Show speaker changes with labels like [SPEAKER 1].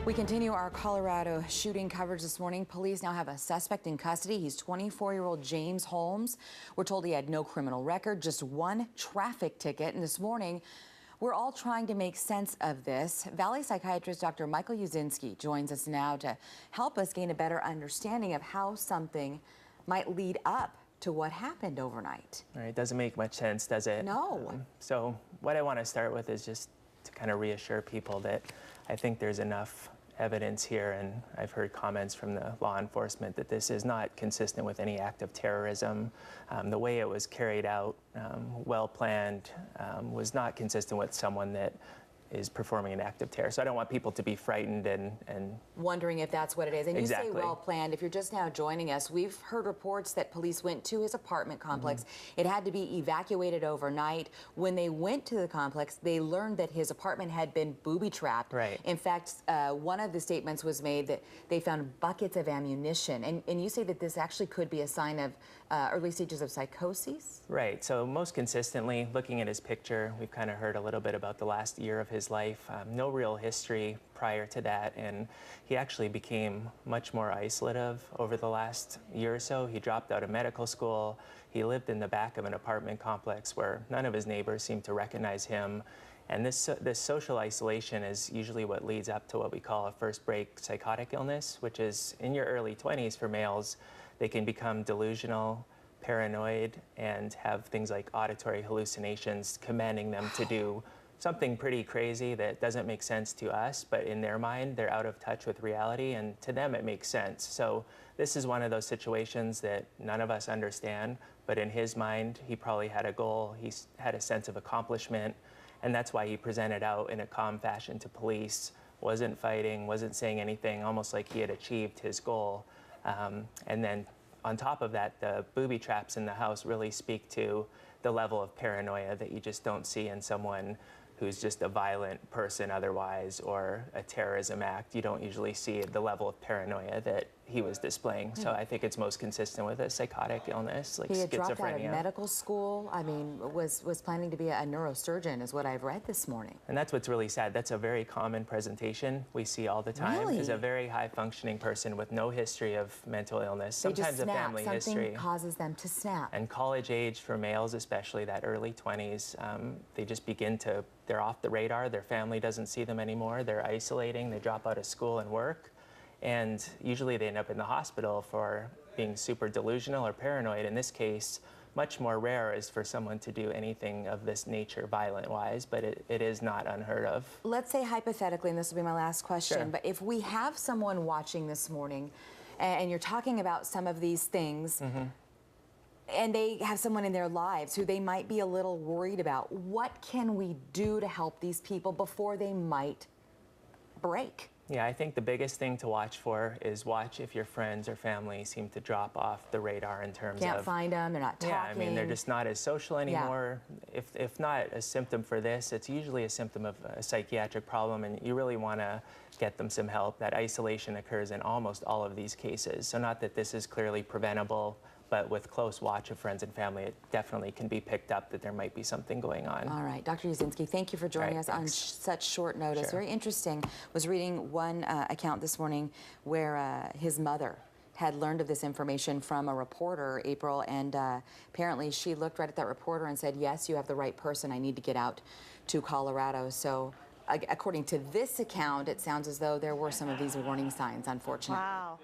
[SPEAKER 1] We continue our Colorado shooting coverage this morning. Police now have a suspect in custody. He's 24-year-old James Holmes. We're told he had no criminal record, just one traffic ticket. And this morning, we're all trying to make sense of this. Valley psychiatrist Dr. Michael Yasinski joins us now to help us gain a better understanding of how something might lead up to what happened overnight.
[SPEAKER 2] All right, doesn't make much sense, does it?
[SPEAKER 1] No.
[SPEAKER 2] So what I want to start with is just to kind of reassure people that I think there's enough evidence here, and I've heard comments from the law enforcement that this is not consistent with any act of terrorism. The way it was carried out, well planned, was not consistent with someone that is performing an act of terror. So I don't want people to be frightened and
[SPEAKER 1] wondering if that's what it is. And
[SPEAKER 2] exactly.
[SPEAKER 1] You say well planned. If you're just now joining us, we've heard reports that police went to his apartment complex. It had to be evacuated overnight. When they went to the complex, they learned that his apartment had been booby-trapped.
[SPEAKER 2] Right.
[SPEAKER 1] In fact, one of the statements was made that they found buckets of ammunition. And you say that this actually could be a sign of early stages of psychosis?
[SPEAKER 2] Right. So most consistently, looking at his picture, we've kind of heard a little bit about the last year of his life. No real history prior to that, and he actually became much more isolative over the last year or so. He dropped out of medical school. He lived in the back of an apartment complex where none of his neighbors seemed to recognize him. And this social isolation is usually what leads up to what we call a first break psychotic illness, which is in your early 20s for males. They can become delusional, paranoid, and have things like auditory hallucinations commanding them to do something pretty crazy that doesn't make sense to us, but in their mind, they're out of touch with reality, and to them it makes sense. So this is one of those situations that none of us understand, but in his mind, he probably had a goal, he had a sense of accomplishment, and that's why he presented out in a calm fashion to police, wasn't fighting, wasn't saying anything, almost like he had achieved his goal. And then on top of that, the booby traps in the house really speak to the level of paranoia that you just don't see in someone who's just a violent person otherwise, or a terrorism act. You don't usually see the level of paranoia that he was displaying. So I think it's most consistent with a psychotic illness, like schizophrenia.
[SPEAKER 1] He had dropped out of medical school. I mean, was planning to be a neurosurgeon, is what I've read this morning.
[SPEAKER 2] And that's what's really sad. That's a very common presentation we see all the time.
[SPEAKER 1] Really?
[SPEAKER 2] Is a very high-functioning person with no history of mental illness, sometimes a family history.
[SPEAKER 1] Something causes them to snap.
[SPEAKER 2] And college age for males, especially that early 20s, they just begin to, they're off the radar, their family doesn't see them anymore, they're isolating, they drop out of school and work, and usually they end up in the hospital for being super delusional or paranoid. In this case, much more rare is for someone to do anything of this nature violent-wise, but it is not unheard of.
[SPEAKER 1] Let's say hypothetically, and this will be my last question,
[SPEAKER 2] Sure.
[SPEAKER 1] but if we have someone watching this morning and you're talking about some of these things, and they have someone in their lives who they might be a little worried about, what can we do to help these people before they might break?
[SPEAKER 2] Yeah, I think the biggest thing to watch for is watch if your friends or family seem to drop off the radar in terms of...
[SPEAKER 1] Can't find them, they're not talking.
[SPEAKER 2] Yeah, I mean, they're just not as social anymore. Yeah. If not a symptom for this, it's usually a symptom of a psychiatric problem, and you really want to get them some help. That isolation occurs in almost all of these cases. So not that this is clearly preventable, but with close watch of friends and family, it definitely can be picked up that there might be something going on.
[SPEAKER 1] All right, Dr. Yasinski, thank you for joining us on such short notice.
[SPEAKER 2] Sure.
[SPEAKER 1] Very interesting. Was reading one account this morning where his mother had learned of this information from a reporter, April, and apparently she looked right at that reporter and said, yes, you have the right person. I need to get out to Colorado. So according to this account, it sounds as though there were some of these warning signs, unfortunately.
[SPEAKER 3] Wow.